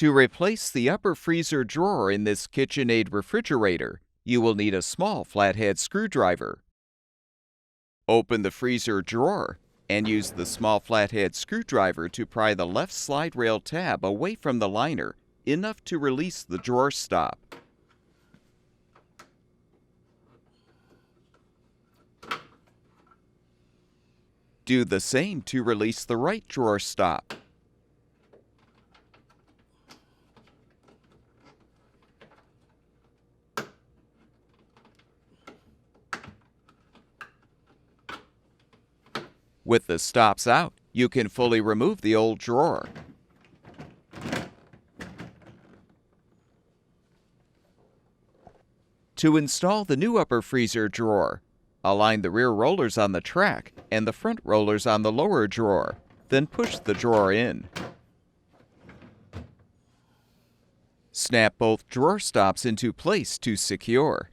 To replace the upper freezer drawer in this KitchenAid refrigerator, you will need a small flathead screwdriver. Open the freezer drawer and use the small flathead screwdriver to pry the left slide rail tab away from the liner enough to release the drawer stop. Do the same to release the right drawer stop. With the stops out, you can fully remove the old drawer. To install the new upper freezer drawer, align the rear rollers on the track and the front rollers on the lower drawer, then push the drawer in. Snap both drawer stops into place to secure.